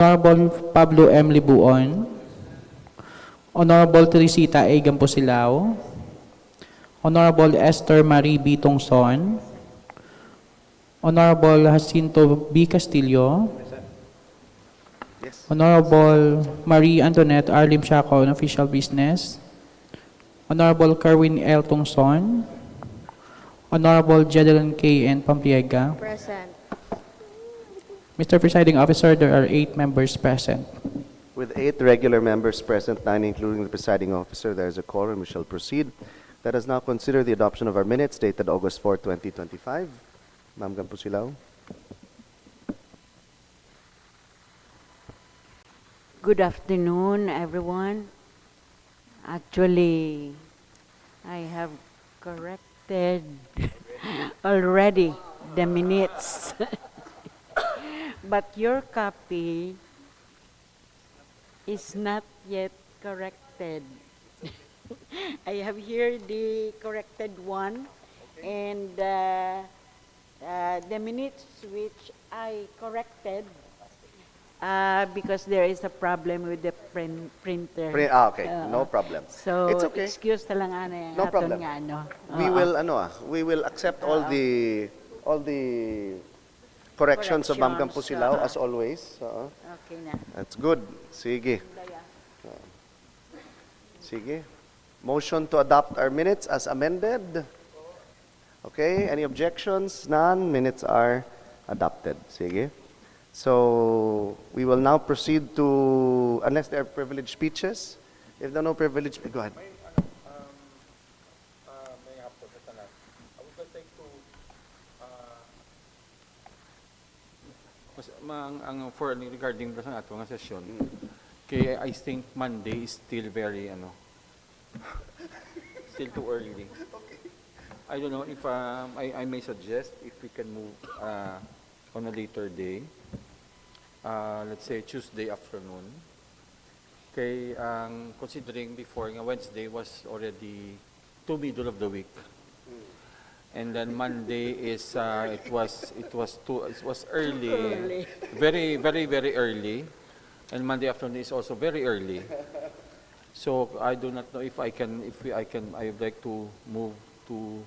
Honorable Pablo M. Libuon, Honorable Teresita A. Gamposilao, Honorable Esther Marie B. Tongson, Honorable Jacinto B. Castillo, Honorable Marie Antoinette R. Limsiaco on official business, Honorable Kerwin L. Tongson, Honorable Jedelyn K. N. Pampliega. Present. Mr. Presiding Officer, there are 8 members present. With 8 regular members present, 9 including the presiding officer, there is a quorum. We shall proceed. Let us now consider the adoption of our minutes dated August 4, 2025. Ma'am Gamposilao. Good afternoon, everyone. Actually, I have corrected already the minutes. But your copy is not yet corrected. I have here the corrected one, and the minutes which I corrected because there is a problem with the printer. Okay, no problem. So It's okay. excuse na lang ana yung No aton problem. nga ano. We will accept all the corrections of Ma'am Corrections, Gamposilao as always. Okay na. That's good. Sige. Sige. Motion to adopt our minutes as amended. Okay, any objections? None. Minutes are adopted. Sige. So, we will now proceed to, unless there are privileged speeches. If there are no privileged, go ahead. For regarding sa ato nga session, kay I think Monday is still very still too early. I don't know if I may suggest if we can move on a later day. Let's say Tuesday afternoon. Kay considering before nga Wednesday was already to middle of the week. And then Monday is it was early, very early, and Monday afternoon is also very early. So I do not know if I would like to move to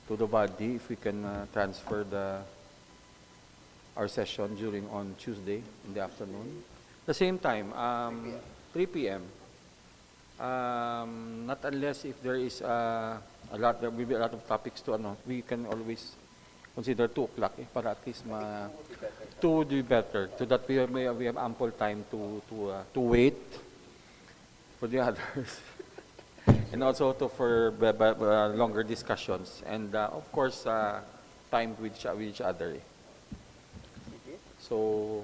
the body if we can transfer our session on Tuesday in the afternoon. The same time, 3 p.m. Not unless if there is there will be a lot of topics to we can always consider 2 o'clock para at least 2 would be better so that we have ample time to wait for the others and also for longer discussions and of course time with each other. So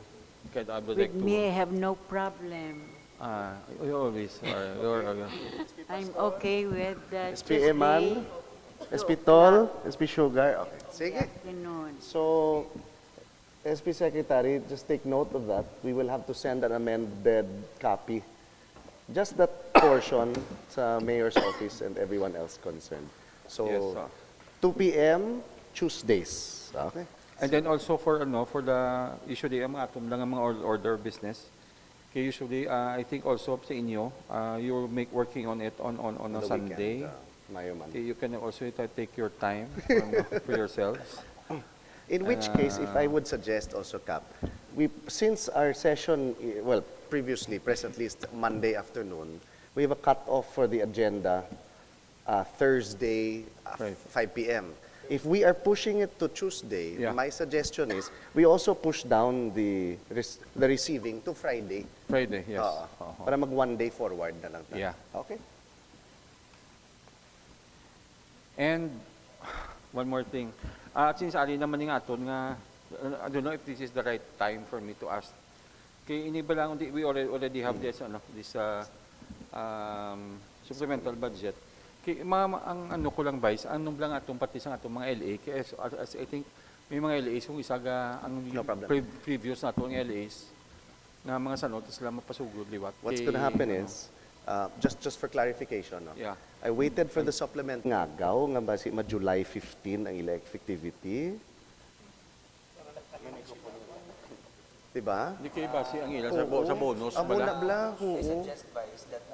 I would like With to me, I have no problem. you always are. I'm okay with SP Eman, SP Tol, SP Sugar. Okay. Sige. Afternoon. So, SP Secretary, just take note of that. We will have to send an amended copy. Just that portion sa Mayor's office and everyone else concerned. So, Yes, 2 p.m. Tuesdays. Okay. And then also for the usually ang atom lang ang mga order of business. Okay, usually I think also sa inyo you're working on it on a The Sunday. weekend, Mayo-man. Okay, you can also take your time for yourselves. In which case, if I would suggest also, Cap, since our session, presently is Monday afternoon, we have a cut-off for the agenda Thursday, Right. 5 p.m. If we are pushing it to Tuesday, Yeah. my suggestion is we also push down the receiving to Friday. Friday, yes. Para mag 1 day forward na lang tayo. Yeah. Okay. And one more thing. Since ali naman nga aton nga I don't know if this is the right time for me to ask. Kay iniba lang we already have this supplemental budget. Kay ang ko lang vice, anong lang atong pati sa atong mga LA kay as I think may mga LAs kung isaga ang No problem. previous nato ng LAs na mga sanot sila mapasugod liwat. What's going to happen is, just for clarification, Yeah. I waited for the supplement ngagaw nga basi July 15 ang ila effectivity. Diba? Hindi kayo base ang ilan sa bonus. Amo na bla, I oo. suggest, Vice, that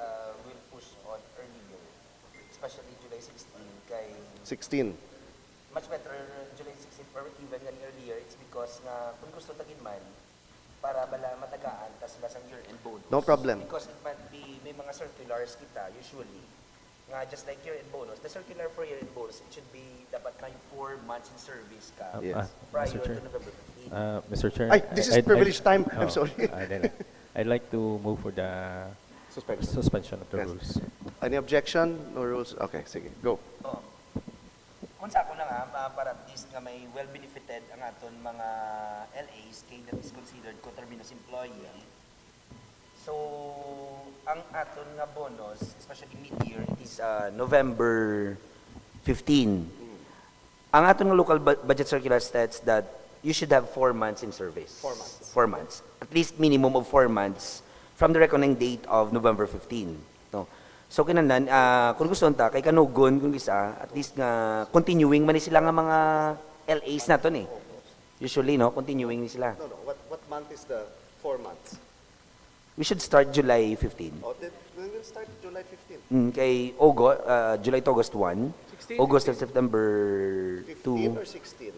we'll push on earlier, especially July 16, kay 16. much better July 16 or even nga earlier. It's because nga kung gusto tagin man, para bala matagaan, tas lasang year-end bonus. No problem. Because it might be, may mga circulars kita, usually, nga just like year-end bonus. The circular for year-end bonus, it should be dapat may 4 months in service ka Yes. prior Mr. to Chair. November 15. Mr. Chair. Ay, this is privileged time. I'm oh, sorry. I'd like to move for the suspension of the Yes. rules. Any objection? No rules? Okay, sige. Go. Oh. Kung sa ako na nga, para at least nga may well-benefited ang aton mga LAs, kay that is considered coterminous employee. So, ang aton nga bonus, especially mid-year, it is November 15. Ang aton nga local budget circular states that you should have 4 months in service. 4 months. 4 months. At least minimum of 4 months from the reckoning date of November 15. No? So kinanan, kung gusto nta, kay kanugon, kung isa, at least nga continuing man ni sila nga mga LAs na to eh. Usually, no? Continuing ni sila. No. What month is the 4 months? We should start July 15. Oh, then we will start July 15. Kay August, July to August 1. 16, August to September 15 2. or 16?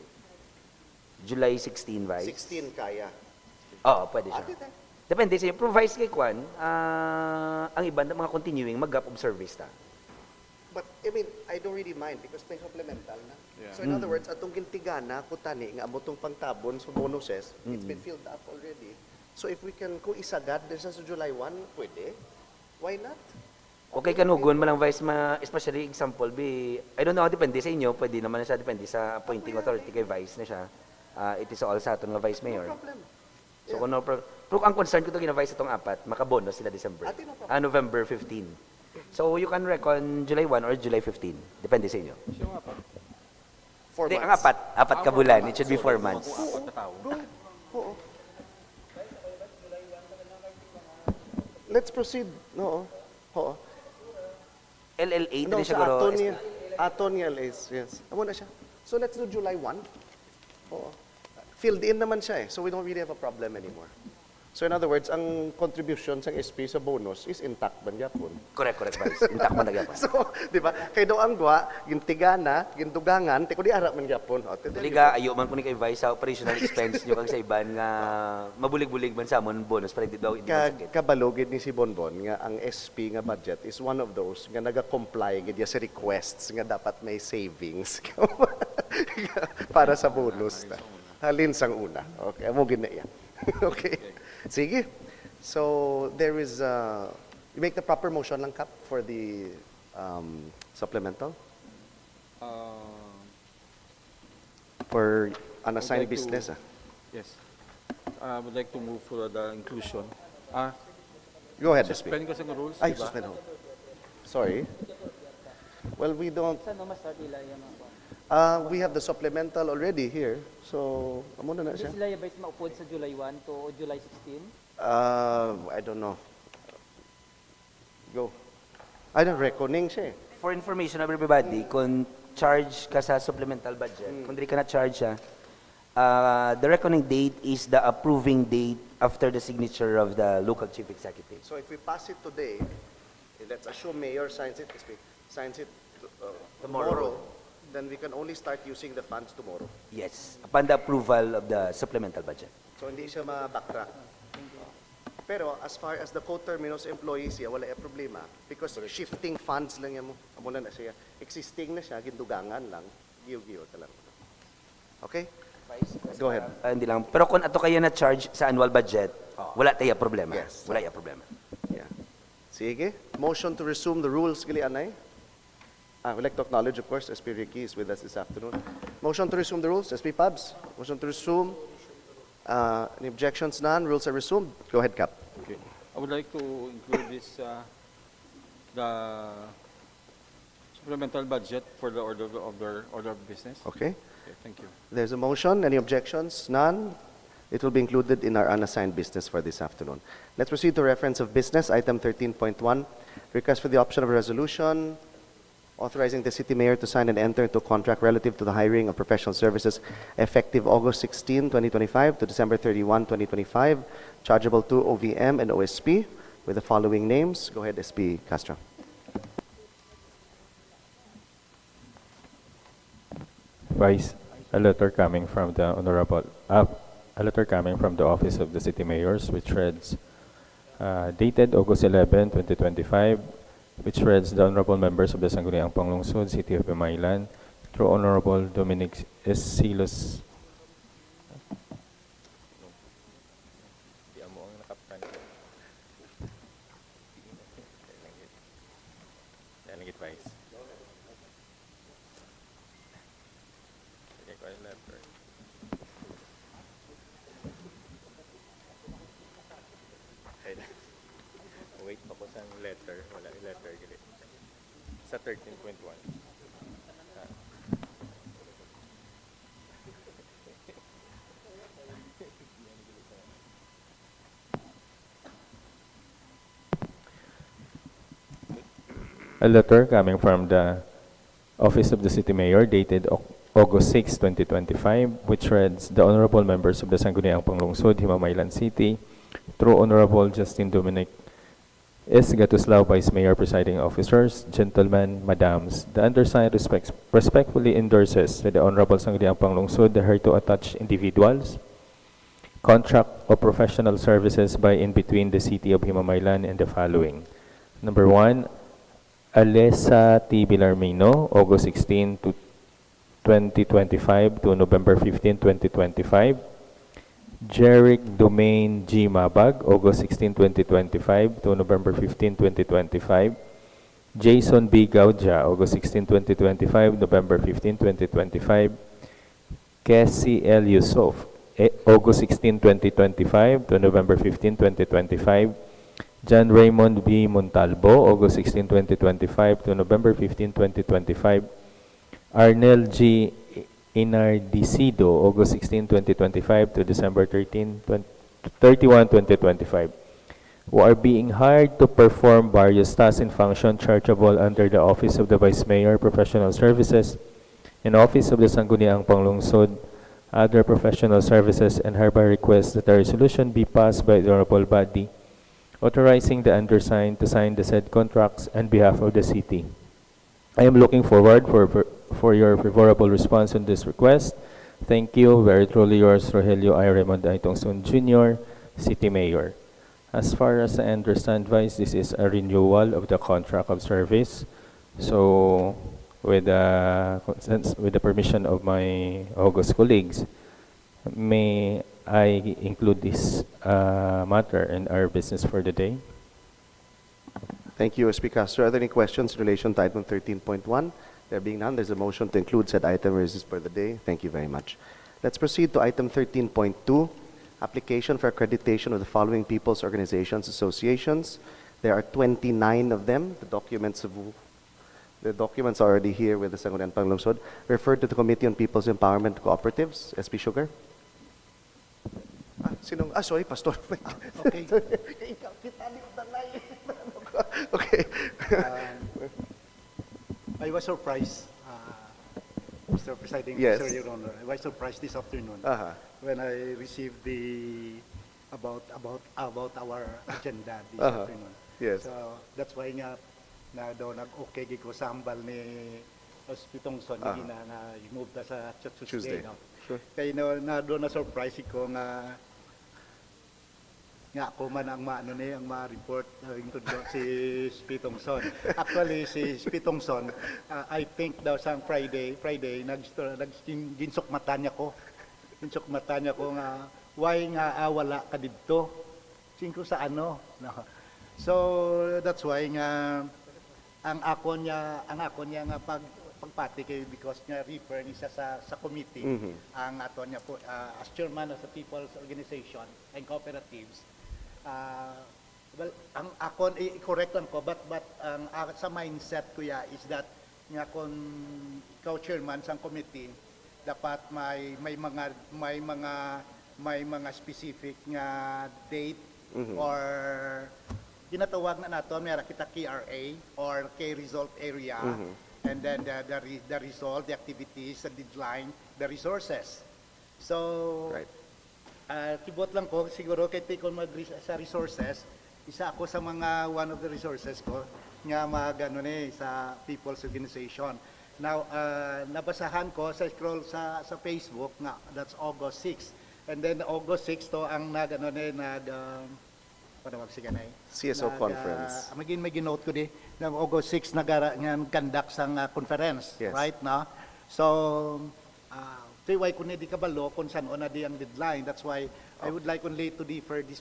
July 16, Vice. 16 kaya. Oo, pwede siya. Ate, te. Depende sa'yo. Provise kay Kwan, ang iba na mga continuing, mag-gap of service ta. But, I mean, I don't really mind because may supplemental na. Yeah. So, in other words, atong gintigana, kutani, nga amotong pangtabon sa bonuses, it's been filled up already. So, if we can, kung isagad, din sa July 1, pwede. Why not? Okay, kanugon man lang, Vice, especially example, I don't know, depende sa inyo, pwede naman na siya, depende sa appointing authority kay Vice na siya. It is all sa aton nga Vice Mayor. No problem. So, kung no problem. Pero ang concern ko ito gina-Vice itong apat, makabonus sila December. Ate, no problem. November 15. So, you can reckon July 1 or July 15. Depende sa inyo. Siya nga pa. 4 Hindi, months. ang apat ka bulan. It should be 4 months. Kung apat na tao. Go. Oo. Let's proceed. No. Oo. LL8 No, din sa siguro. aton ni LAs, yes. Amo na siya. So let's do July 1. Oo. Filled in naman siya eh. So we don't really have a problem anymore. So in other words, ang contribution sa SP sa bonus is intact man gyapon. Correct, Vice. Intact man nagyapon. So, di ba? Kay do ang gwa, gintigana, gindugangan, te ko di ara man gyapon. O, tete, Liga, ayo man ko ni kay Vice sa operational expense nyo kag sa iban nga mabulig-bulig man sa amon bonus para hindi daw hindi man sakit. Kabalogid ni si Bonbon nga ang SP nga budget is one of those nga naga-comply gid sa requests nga dapat may savings para sa bonus na. Halin sang una. Okay, amo gid na iya. Okay. Sige. So there is you make the proper motion lang Kap for the supplemental for unassigned I'd like to- business. Yes. I would like to move for the inclusion. Go ahead, SP. Suspend kasi ng rules, Ay, diba? suspend ho. Sorry. Well, we don't. We have the supplemental already here. So, amo na siya. Sila yung maupod sa July 1 to July 16? I don't know. Go. I don't reckoning siya eh. For information of everybody, kung charge ka sa supplemental budget, kung di ka na-charge siya, the reckoning date is the approving date after the signature of the local chief executive. So if we pass it today, let's assume mayor signs it, signs it tomorrow, then we can only start using the funds tomorrow. Yes, upon the approval of the supplemental budget. So hindi siya ma-backtrack. Pero as far as the co-terminus employees, wala yung problema. Because shifting funds lang yan mo. Amo na siya. Existing na siya, gindugangan lang. Giyo-giyo talaga. Okay? Go ahead. Hindi lang. Pero kung ato kayo na-charge sa annual budget, wala tayo problema. Yes. Wala tayo problema. Yeah. Sige. Motion to resume the rules, Gili Anay. We'd like to acknowledge, of course, SP Ricky is with us this afternoon. Motion to resume the rules, SP Pabs. Motion to resume. Any objections? None. Rules are resumed. Go ahead, Cap. Okay. I would like to include this, the supplemental budget for the order of business. Okay. Okay, thank you. There's a motion. Any objections? None. It will be included in our unassigned business for this afternoon. Let's proceed to reference of business, item 13.1. Request for the option of a resolution authorizing the city mayor to sign and enter into a contract relative to the hiring of professional services effective August 16, 2025 to December 31, 2025, chargeable to OVM and OSP with the following names. Go ahead, SP Castro. Vice, a letter coming from the a letter coming from the Office of the City Mayors, which reads, dated August 11, 2025, which reads, the Honorable Members of the Sangguniang Panlungsod, City of Himamaylan, through Honorable Dominic S. Silos. Vice. Wait pa ko sa letter. Wala yung letter. Sa 13.1. A letter coming from the Office of the City Mayor dated August 6, 2025, which reads, the Honorable Members of the Sangguniang Panlungsod, Himamaylan City, through Honorable Justin Dominic S. Gatuslao, Vice Mayor, Presiding Officers, Gentlemen, Madams, the undersigned respectfully endorses to the Honorable Sangguniang Panlungsod the hereto attached individuals, contract of professional services by in between the City of Himamaylan and the following. Number 1, Alessa T. Bilarmino, August 16 to 2025 to November 15, 2025. Jeric Domain G. Mabag, August 16, 2025 to November 15, 2025. Jason B. Gaudia, August 16, 2025, November 15, 2025. Cassie L. Yusuf, August 16, 2025 to November 15, 2025. John Raymond B. Montalbo, August 16, 2025 to November 15, 2025. Arnel G. Inardicido, August 16, 2025 to December 31, 2025, who are being hired to perform various tasks and functions chargeable under the Office of the Vice Mayor, Professional Services, and Office of the Sangguniang Panlungsod, other professional services, and hereby request that a resolution be passed by the honorable body authorizing the undersigned to sign the said contracts on behalf of the city. I am looking forward for your favorable response on this request. Thank you. Very truly yours, Rogelio I. Raymond Aitongson Jr., City Mayor. As far as I understand, Vice, this is a renewal of the contract of service. So, with the permission of my August colleagues, may I include this matter in our business for the day? Thank you, SP Castro. Are there any questions in relation to item 13.1? There being none, there's a motion to include said item business for the day. Thank you very much. Let's proceed to item 13.2, application for accreditation of the following people's organizations, associations. There are 29 of them. The documents are already here with the Sangguniang Panlungsod. Referred to the Committee on People's Empowerment Cooperatives. SP Sugar. Sorry, Pastor. Okay. Okay. I was surprised, Mr. Presiding Yes. Officer, Your Honor. I was surprised this afternoon when I received the about our agenda this afternoon. Yes. So that's why nga na daw nag-okay ko sa hambal ni Pitongson na i-move na sa Tuesday. No? Sure. Kaya na doon na surprise ko nga ako man ang ang ma-report si Pitongson. Actually, si Pitongson, I think daw sa Friday, ginsok mata niya ko. Ginsok mata niya ko nga, why nga wala ka dito? Singko sa ano? No. So, that's why nga, ang ako niya nga pagpati kayo because niya refer niya sa committee. Ang ato niya po, as chairman of the People's Organization and Cooperatives, well, ang akon i-correct lang ko but ang sa mindset ko is that nga kon ikaw chairman sa committee dapat may mga specific nga date or ginatawag na nato mera kita KRA or key result area and then the result, the activities, the deadline, the resources. So, Right. Tibot lang ko, siguro kay Tikon sa resources, isa ako sa mga one of the resources ko nga sa People's Organization. Now, nabasahan ko sa scroll sa Facebook nga that's August 6. And then August 6 to ang CSO conference. May ginote ko di ng August 6 conduct sang conference, Yes. right na. So tiway ko ni di kabalo kung saan na di ang deadline. That's why I would like only to defer this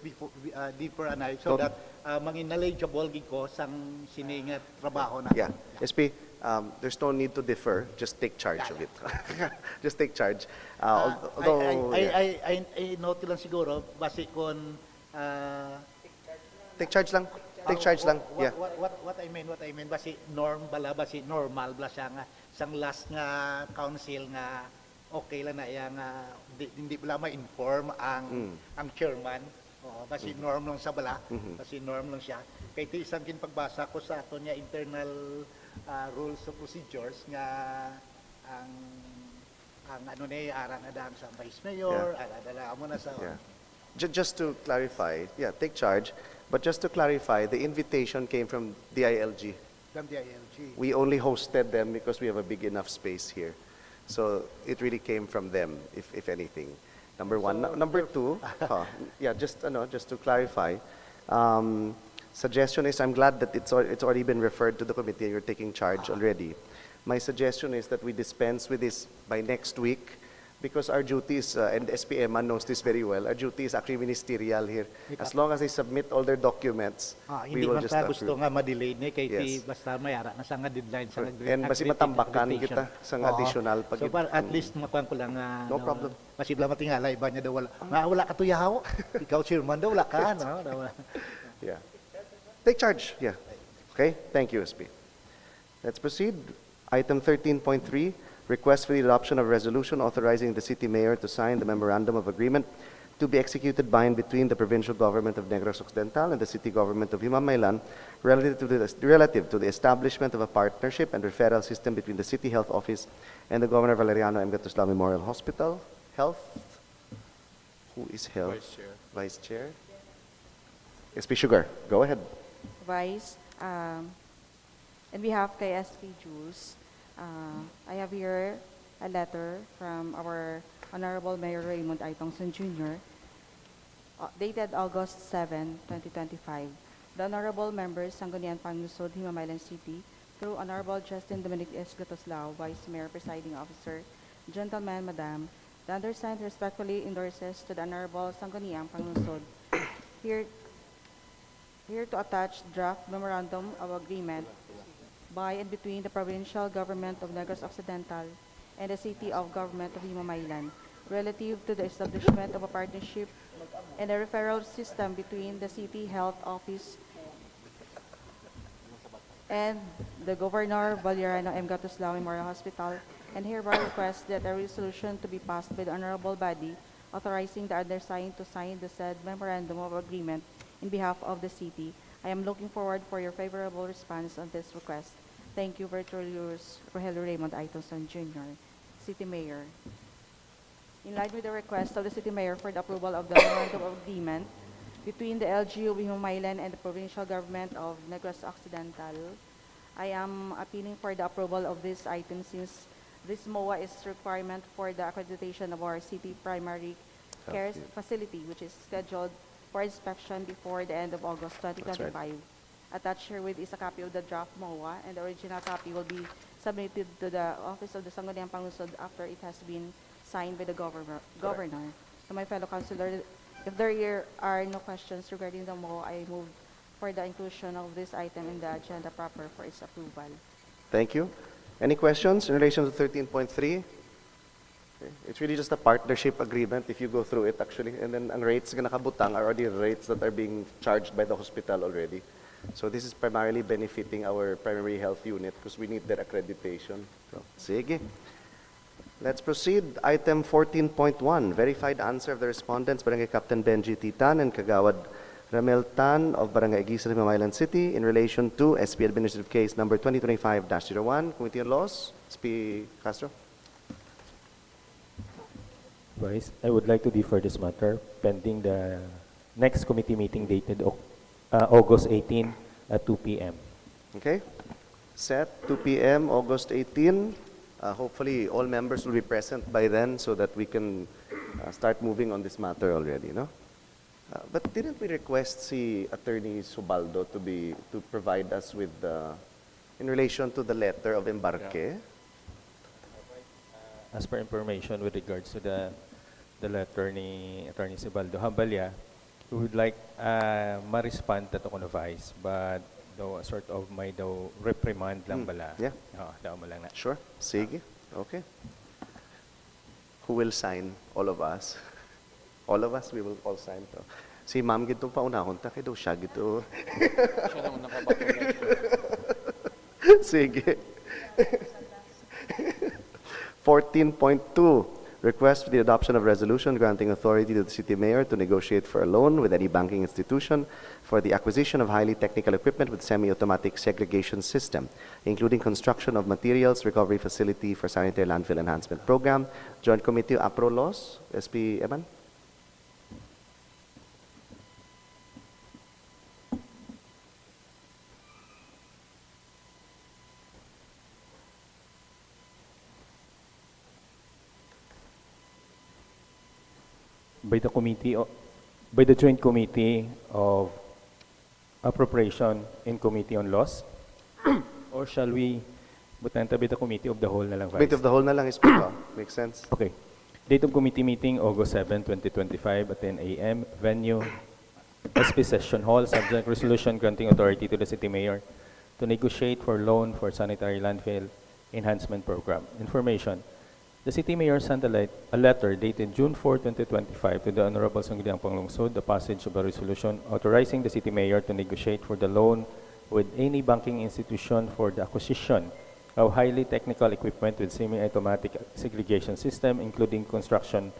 deeper anay so that mangin knowledgeable gid ko sang siningat trabaho na. Yeah. SP, there's no need to defer. Just take charge of it. Just take charge. Although, I note lang siguro base kon take charge lang. Take charge lang. Yeah. What I mean basi normal bala siya nga sang last nga council nga okay lang na iya nga hindi bala ma-inform ang chairman. Oo, basi norm lang sa bala. Basi norm lang siya. Kay ti isang pagbasa ko sa aton nga internal rules of procedures nga ang aran adang sa vice mayor, adala mo na sa Yeah. Just to clarify, yeah, take charge. But just to clarify, the invitation came from DILG. from the ILG. We only hosted them because we have a big enough space here. So it really came from them, if anything. Number one. Number two, yeah, just to clarify, suggestion is, I'm glad that it's already been referred to the committee and you're taking charge already. My suggestion is that we dispense with this by next week, because our duty is, and SPM knows this very well, our duty is actually ministerial here. As long as they submit all their documents, we Hindi will man just ta gusto approve. nga ma-delay ni kay ti Yes. basta mayara na sa nga deadline sa And basi matambakan kita sa nga additional pag- So at least makuha ko lang No problem. Basi bla matingala iba niya daw wala. Wala ka tuyaw. Ikaw chairman daw wala ka no. Yeah. Take charge. Yeah. Okay. Thank you, SP. Let's proceed. Item 13.3, request for the adoption of a resolution authorizing the city mayor to sign the memorandum of agreement to be executed by and between the provincial government of Negros Occidental and the city government of Himamaylan relative to the establishment of a partnership and referral system between the city health office and the Governor Valeriano M. Gatoslau Memorial Hospital. Health? Who is health? Vice Chair. Vice Chair? SP Sugar, go ahead. Vice, on behalf kay SP Juice, I have here a letter from our Honorable Mayor Raymond I. Tongson Jr., dated August 7, 2025. The Honorable Members, Sangguniang Panlungsod, Himamaylan City, through Honorable Justin Dominic S. Gatoslao, Vice Mayor, Presiding Officer, Gentlemen, Madam, the undersigned respectfully endorses to the Honorable Sangguniang Panlungsod here to attach draft memorandum of agreement by and between the provincial government of Negros Occidental and the city of government of Himamaylan relative to the establishment of a partnership and a referral system between the city health office and the Governor Valeriano M. Gatoslau Memorial Hospital, and hereby request that a resolution to be passed by the honorable body authorizing the undersigned to sign the said memorandum of agreement in behalf of the city. I am looking forward for your favorable response on this request. Thank you, virtually yours, Rogelio Raymond I. Tongson Jr., City Mayor. In line with the request of the City Mayor for the approval of the memorandum of agreement between the LGU of Himamaylan and the provincial government of Negros Occidental, I am appealing for the approval of this item since this MOA is requirement for the accreditation of our city primary care facility, which is scheduled for inspection before the end of August 2025. Attached herewith is a copy of the draft MOA, and the original copy will be submitted to the Office of the Sangguniang Panlungsod after it has been signed by the governor. To my fellow councilors, if there are no questions regarding the MOA, I move for the inclusion of this item in the agenda proper for its approval. Thank you. Any questions in relation to 13.3? Okay. It's really just a partnership agreement if you go through it actually. And then ang rates na nakabutang are already rates that are being charged by the hospital already. So this is primarily benefiting our primary health unit because we need their accreditation. So, sige. Let's proceed. Item 14.1, verified answer of the respondents, Barangay Captain Benji Titan and Kagawad Ramel Tan of Barangay Aguisan, Himamaylan City in relation to SP Administrative Case number 2025-01. Committee on Laws, SP Castro. Vice, I would like to defer this matter pending the next committee meeting dated August 18 at 2 p.m. Okay. Set 2 p.m. August 18. Hopefully all members will be present by then so that we can start moving on this matter already, no? But didn't we request si Attorney Subaldo to provide us with in relation to the letter of embarque? As per information with regards to the letter ni Attorney Sibaldo Hambalya, we would like ma-respond na to ko na Vice, but daw sort of may daw reprimand lang bala. Yeah. Daw mo lang na. Sure. Sige. Okay. Who will sign? All of us. All of us, we will all sign to. Si Ma'am gito pa unahon ta kay daw siya gito. Siya naman nakabakulat. Sige. 14.2, request for the adoption of resolution granting authority to the city mayor to negotiate for a loan with any banking institution for the acquisition of highly technical equipment with semi-automatic segregation system, including construction of materials recovery facility for sanitary landfill enhancement program. Joint Committee APRO Laws, SP Eman. By the Joint Committee of Appropriation and Committee on Laws, or shall we butanta by the Committee of the Whole na lang, Vice? Committee of the whole na lang is pito. Makes sense? Okay. Date of committee meeting, August 7, 2025 at 10 a.m. Venue, SP Session Hall, subject resolution granting authority to the city mayor to negotiate for loan for sanitary landfill enhancement program. Information. The city mayor sent a letter dated June 4, 2025 to the Honorable Sangguniang Panlungsod, the passage of a resolution authorizing the city mayor to negotiate for the loan with any banking institution for the acquisition of highly technical equipment with semi-automatic segregation system, including construction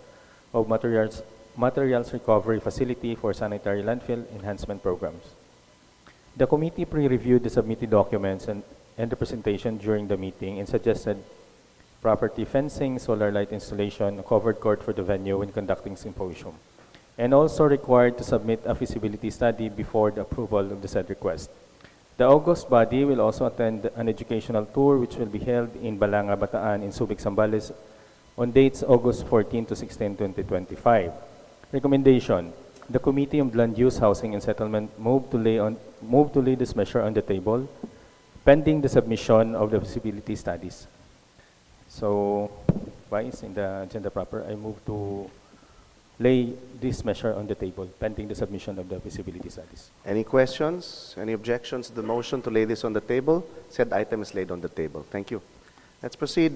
of materials recovery facility for sanitary landfill enhancement programs. The committee pre-reviewed the submitted documents and the presentation during the meeting and suggested property fencing, solar light installation, a covered court for the venue when conducting symposium, and also required to submit a feasibility study before the approval of the said request. The August body will also attend an educational tour which will be held in Balanga, Bataan, in Subic, Zambales on dates August 14 to 16, 2025. Recommendation: the Committee on Land Use, Housing and Settlement move to lay this measure on the table pending the submission of the feasibility studies. So, Vice, in the agenda proper, I move to lay this measure on the table pending the submission of the feasibility studies. Any questions? Any objections to the motion to lay this on the table? Said item is laid on the table. Thank you. Let's proceed.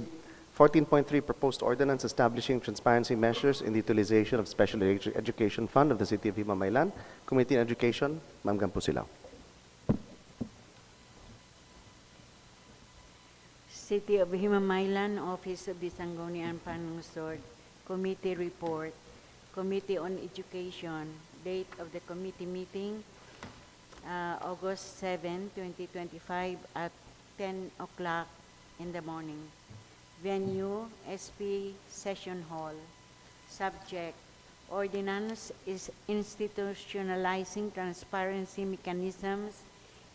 14.3, proposed ordinance establishing transparency measures in the utilization of Special Education Fund of the City of Himamaylan. Committee on Education, Ma'am Gampusilao. City of Himamaylan, Office of the Sangguniang Panlungsod, Committee Report, Committee on Education, date of the committee meeting, August 7, 2025 at 10 o'clock in the morning. Venue, SP Session Hall. Subject, ordinance is institutionalizing transparency mechanisms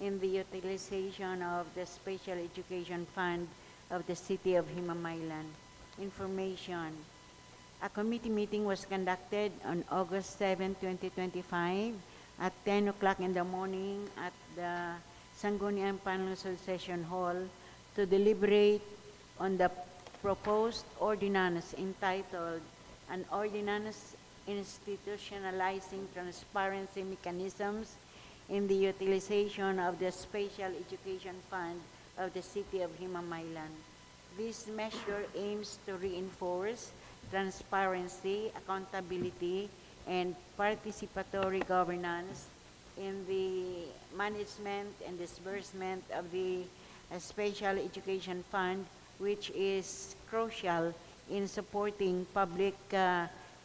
in the utilization of the Special Education Fund of the City of Himamaylan. Information. A committee meeting was conducted on August 7, 2025 at 10 o'clock in the morning at the Sangguniang Panlungsod Session Hall to deliberate on the proposed ordinance entitled An Ordinance Institutionalizing Transparency Mechanisms in the Utilization of the Special Education Fund of the City of Himamaylan. This measure aims to reinforce transparency, accountability, and participatory governance in the management and disbursement of the Special Education Fund, which is crucial in supporting public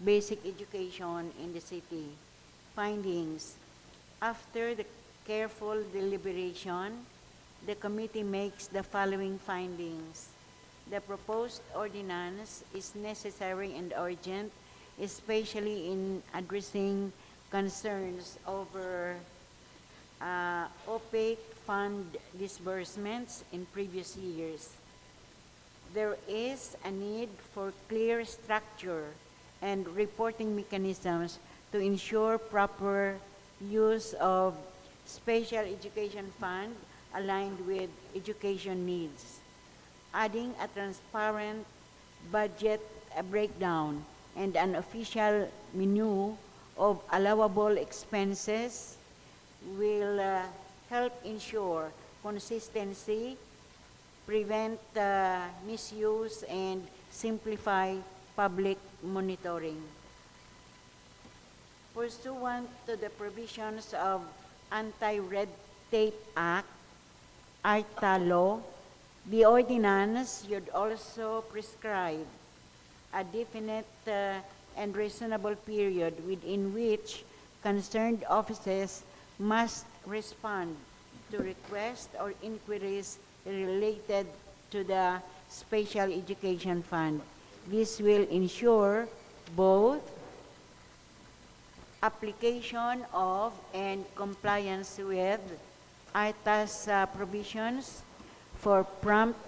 basic education in the city. Findings. After the careful deliberation, the committee makes the following findings. The proposed ordinance is necessary and urgent, especially in addressing concerns over opaque fund disbursements in previous years. There is a need for clear structure and reporting mechanisms to ensure proper use of special education fund aligned with education needs. Adding a transparent budget breakdown and an official menu of allowable expenses will help ensure consistency, prevent misuse, and simplify public monitoring. Pursuant to the provisions of Anti-Red Tape Act, ARTA law, the ordinance should also prescribe a definite and reasonable period within which concerned offices must respond to requests or inquiries related to the Special Education Fund. This will ensure both application of and compliance with ARTA's provisions for prompt,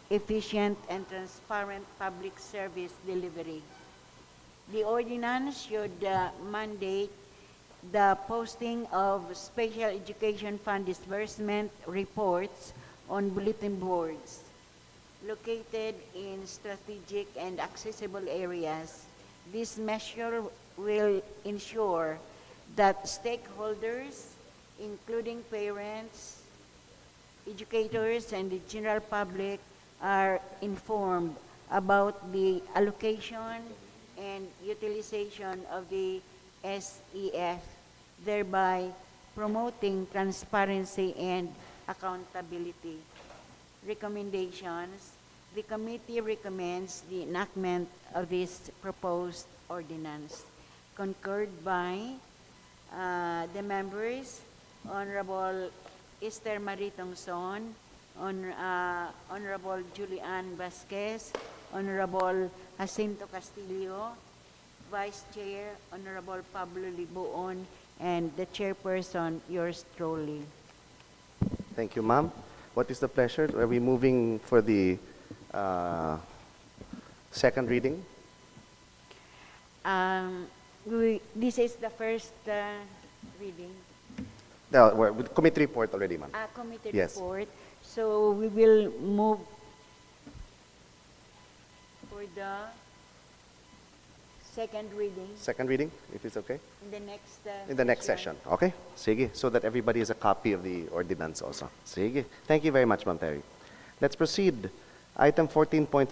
efficient, and transparent public service delivery. The ordinance should mandate the posting of special education fund disbursement reports on bulletin boards located in strategic and accessible areas. This measure will ensure that stakeholders, including parents, educators, and the general public, are informed about the allocation and utilization of the SEF, thereby promoting transparency and accountability. Recommendations. The committee recommends the enactment of this proposed ordinance. Concurred by the members, Honorable Esther Marie Tongson, Honorable Julian Vasquez, Honorable Jacinto Castillo, Vice Chair, Honorable Pablo Libuon, and the Chairperson, yours truly. Thank you, ma'am. What is the pleasure? Are we moving for the second reading? This is the first reading. No, with committee report already, ma'am. Committee Yes. report. So we will move for the second reading Second reading, if it's okay? in In the next session. Okay? Sige. So that everybody has a copy of the ordinance also. Sige. Thank you very much, Ma'am Terry. Let's proceed. Item 14.4,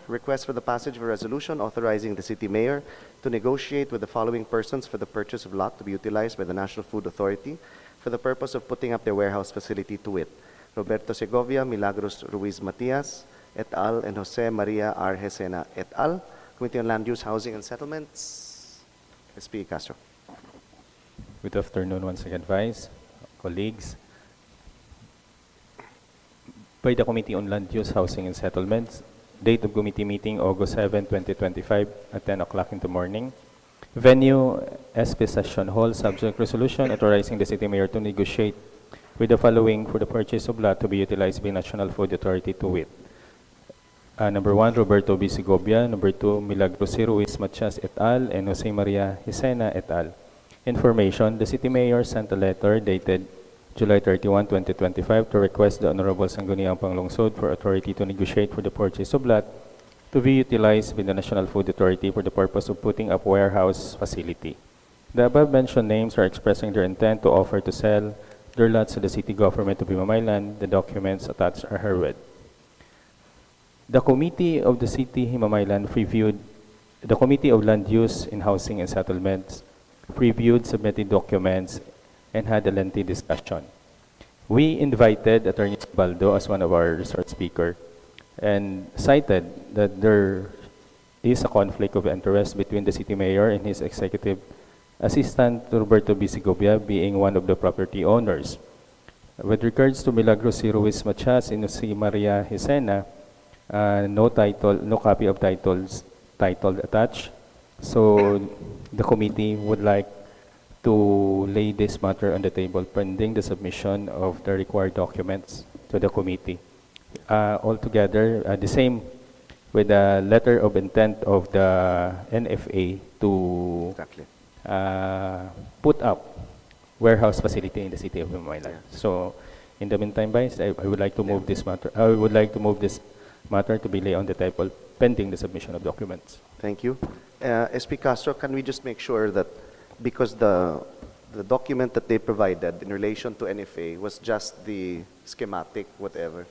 request for the passage of a resolution authorizing the city mayor to negotiate with the following persons for the purchase of lot to be utilized by the National Food Authority for the purpose of putting up their warehouse facility, to wit: Roberto Segovia, Milagros Ruiz Matias, et al., and Jose Maria R. Hesena, et al., Committee on Land Use, Housing, and Settlements. SP Castro. Good afternoon once again, Vice, colleagues. By the Committee on Land Use, Housing, and Settlements, date of committee meeting, August 7, 2025, at 10 o'clock in the morning. Venue, SP Session Hall, subject resolution authorizing the city mayor to negotiate with the following for the purchase of lot to be utilized by National Food Authority, to wit: number 1, Roberto B. Segovia; number 2, Milagros Ruiz Matias et al., and Jose Maria Hesena et al. Information: the city mayor sent a letter dated July 31, 2025 to request the Honorable Sangguniang Panlungsod for authority to negotiate for the purchase of lot to be utilized by the National Food Authority for the purpose of putting up warehouse facility. The above-mentioned names are expressing their intent to offer to sell their lots to the city government of Himamaylan. The documents attached are herewith. The Committee of the City Himamaylan reviewed, the Committee of Land Use in Housing and Settlements previewed submitted documents and had a lengthy discussion. We invited Attorney Baldo as one of our resource speaker and cited that there is a conflict of interest between the city mayor and his executive Assistant Roberto B. Segovia being one of the property owners. With regards to Milagros C. Ruiz Machas and C. Maria Hesena, no copy of titled attached. So the committee would like to lay this matter on the table pending the submission of the required documents to the committee. Altogether, the same with the letter of intent of the NFA to Exactly. put up warehouse facility in the city of Himamaylan. So, in the meantime, Vice, I would like to move this matter. I would like to move this matter to be laid on the table pending the submission of documents. Thank you. SP Castro, can we just make sure that because the document that they provided in relation to NFA was just the schematic, whatever,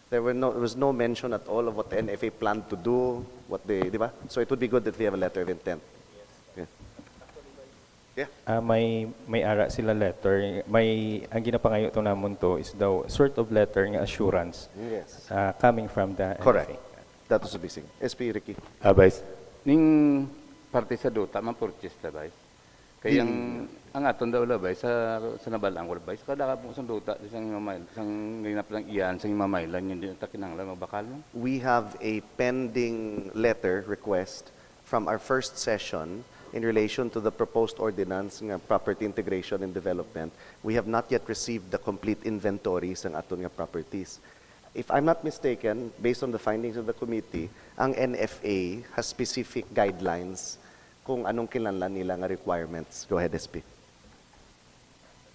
there was no mention at all of what the NFA planned to do, what they, di ba? So it would be good that we have a letter of intent. May ara sila letter. Ang ginapangayo to namon to is daw sort of letter ng assurance Yes. coming from the Correct. NFA. That was the missing. SP Ricky. Vice, ning parte sa duta man purchase ta Vice. Kaya ang aton daw la Vice sa nabalang wala Vice kada ka po sa duta isang Himamaylan, isang ginap lang iyan sa Himamaylan yun din ta kinahanglan magbakal mo. We have a pending letter request from our first session in relation to the proposed ordinance ng property integration and development. We have not yet received the complete inventories ng aton nga properties. If I'm not mistaken, based on the findings of the committee, ang NFA has specific guidelines kung anong kinahanglan nila nga requirements. Go ahead, SP.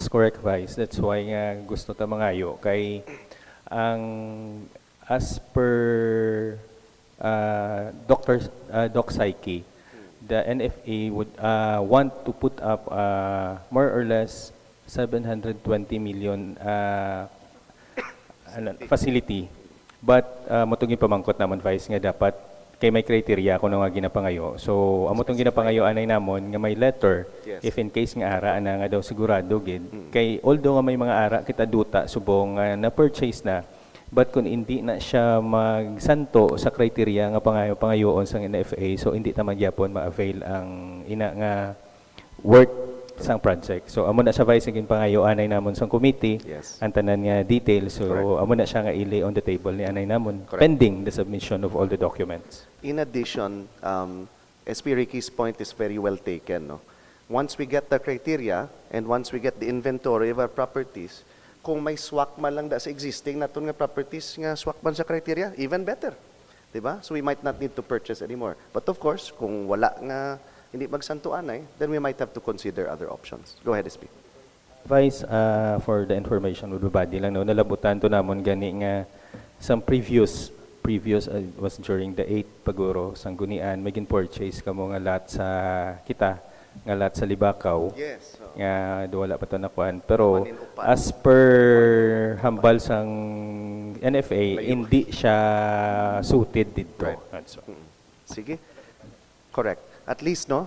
That's correct, Vice. That's why nga gusto ta mangayo kay ang as per Doc Psyche, the NFA would want to put up more or less 720 million facility. But motong pamangkot naman Vice nga dapat kay may criteria kuno nga ginapangayo. So amo tong ginapangayo anay namon nga may letter. Yes. If in case nga ara ana nga daw sigurado gid kay although nga may mga ara kita duta subong na purchase na, but kung hindi na siya magsanto sa criteria nga pangayoon sa NFA, so hindi ta magyapon ma-avail ang ina nga work sang project. So amo na siya Vice gin pangayo anay namon sang committee. Yes. Ang tanan nga details. So Correct. amo na siya nga ilay on the table ni anay namon Correct. pending the submission of all the documents. In addition, SP Ricky's point is very well taken. No? Once we get the criteria and once we get the inventory of our properties, kung may swak man lang da sa existing naton nga properties nga swak man sa criteria, even better. Diba? So we might not need to purchase anymore. But of course, kung wala nga hindi magsantuan then we might have to consider other options. Go ahead, SP. Vice, for the information with the body lang, no, nalabutan to namon gani nga some previous was during the 8th paguro sanggunian may gin-purchase kamo nga lot sa kita nga lot sa Libakaw. Yes. Nga wala pa to nakuan pero Maninupad. as per hambal sang NFA hindi siya suited dito. Right. So, Sige. Correct. At least, no,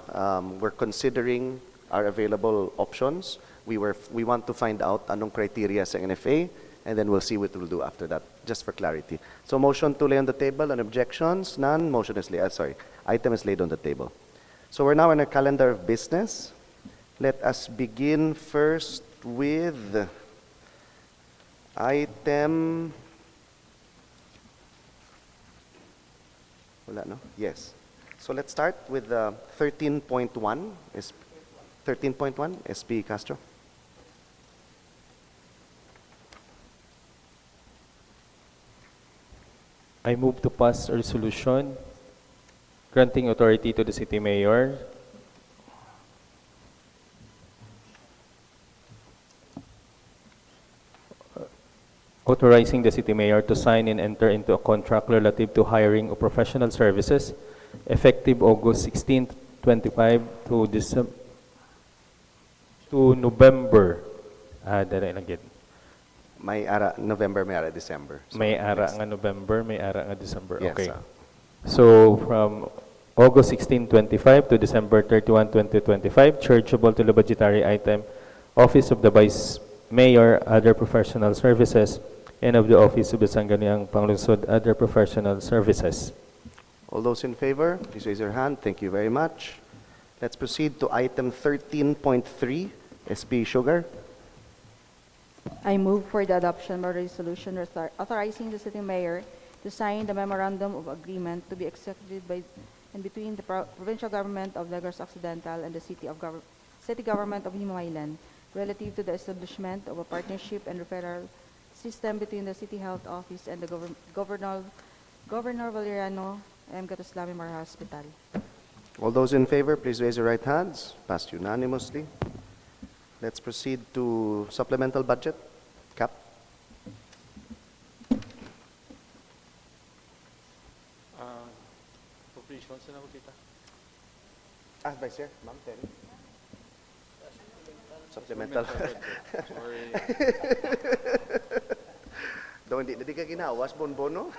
we're considering our available options. We want to find out anong criteria sa NFA, and then we'll see what we'll do after that, just for clarity. So motion to lay on the table, and objections? None. Motion is laid. Item is laid on the table. So we're now in our calendar of business. Let us begin first with item. Wala, no? Yes. So let's start with 13.1. 13.1, SP Castro. I move to pass a resolution granting authority to the city mayor authorizing the city mayor to sign and enter into a contract relative to hiring of professional services effective August 16, 25 to November. Dali lang gid. May ara November, may ara December. So May ara next. nga November, may ara nga December. Yes, Okay. So from August 16, 25 to December 31, 2025, chargeable to the budgetary item, Office of the Vice Mayor, other professional services, and of the Office of the 10th Sangguniang Panlungsod, other professional services. All those in favor, please raise your hand. Thank you very much. Let's proceed to item 13.3, SP Sugar. I move for the adoption of a resolution authorizing the city mayor to sign the memorandum of agreement to be executed by and between the provincial government of Negros Occidental and the city government of Himamaylan relative to the establishment of a partnership and referral system between the city health office and the Governor Valeriano M. Gatuslami Memorial Hospital. All those in favor, please raise your right hands. Passed unanimously. Let's proceed to supplemental budget. Cap. Appropriations na ako kita. Vice Chair, Ma'am, Terry. Supplemental. Sorry. Daw hindi ka ginawas, bonbono.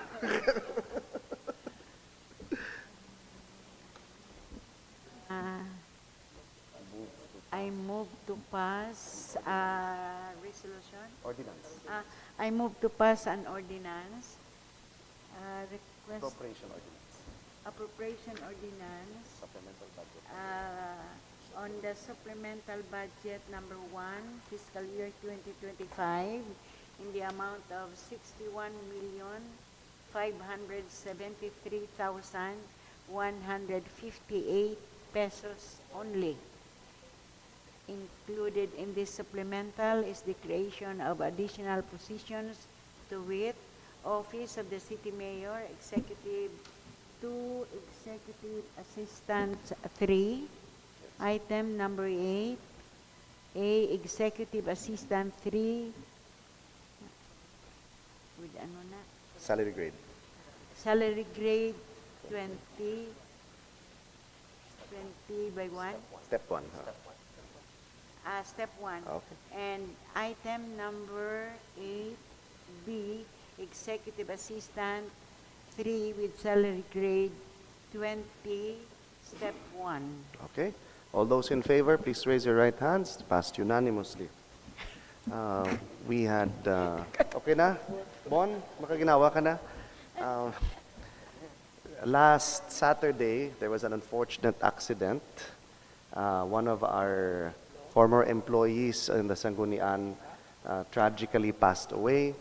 I move to pass a resolution. Ordinance. I move to pass an ordinance. Appropriation ordinance. Appropriation ordinance. Supplemental budget. On the supplemental budget number 1, fiscal year 2025, in the amount of 61,573,158 pesos only. Included in this supplemental is the creation of additional positions, to wit, Office of the City Mayor, Executive 2, Executive Assistant 3, item number 8, A, Executive Assistant 3, with ano na? Salary grade. Salary grade 20 by 1? Step 1. Step 1. Okay. And item number 8B, Executive Assistant 3 with salary grade 20, Step 1. Okay. All those in favor, please raise your right hands. Passed unanimously. We had, okay na? Bon, makaginawa ka na? Last Saturday, there was an unfortunate accident. One of our former employees in the Sanggunian tragically passed away.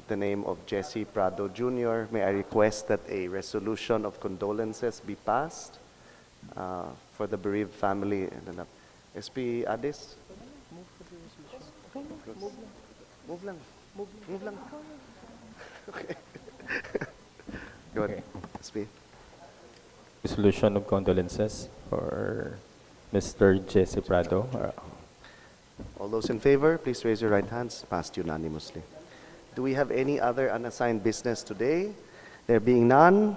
The name of Jesse Prado Jr. May I request that a resolution of condolences be passed for the bereaved family. SP Adis? Move lang. Okay. Go ahead. SP. Resolution of condolences for Mr. Jesse Prado. All those in favor, please raise your right hands. Passed unanimously. Do we have any other unassigned business today? There being none,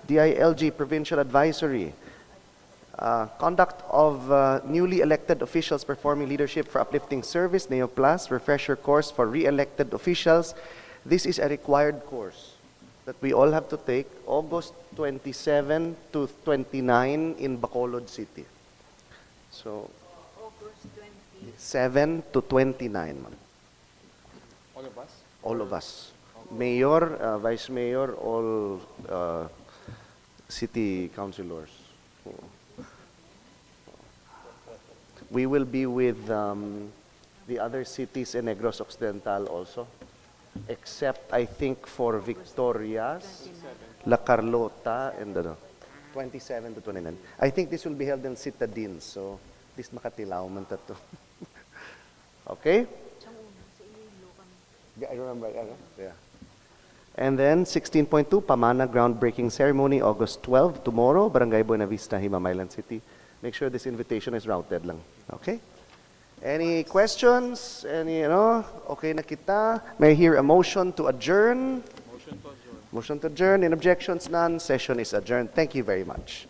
DILG Provincial Advisory. Conduct of newly elected officials performing leadership for uplifting service, Neo Plus, refresher course for re-elected officials. This is a required course that we all have to take August 27 to 29 in Bacolod City. So, August 7 to 29, ma'am. All of us? All of us. Mayor, Vice Mayor, all city councilors. We will be with the other cities in Negros Occidental also, except I think for Victorias, La Carlota, and 27 to 29. I think this will be held in Citadines, so this makatilaw man tato. Okay? Yeah, I remember. Yeah. And then 16.2, Pamana groundbreaking ceremony, August 12, tomorrow, Barangay Buena Vista, Himamaylan City. Make sure this invitation is routed lang. Okay? Any questions? Okay na kita? May I hear a motion to adjourn? Motion to adjourn. Motion to adjourn. In objections, none. Session is adjourned. Thank you very much.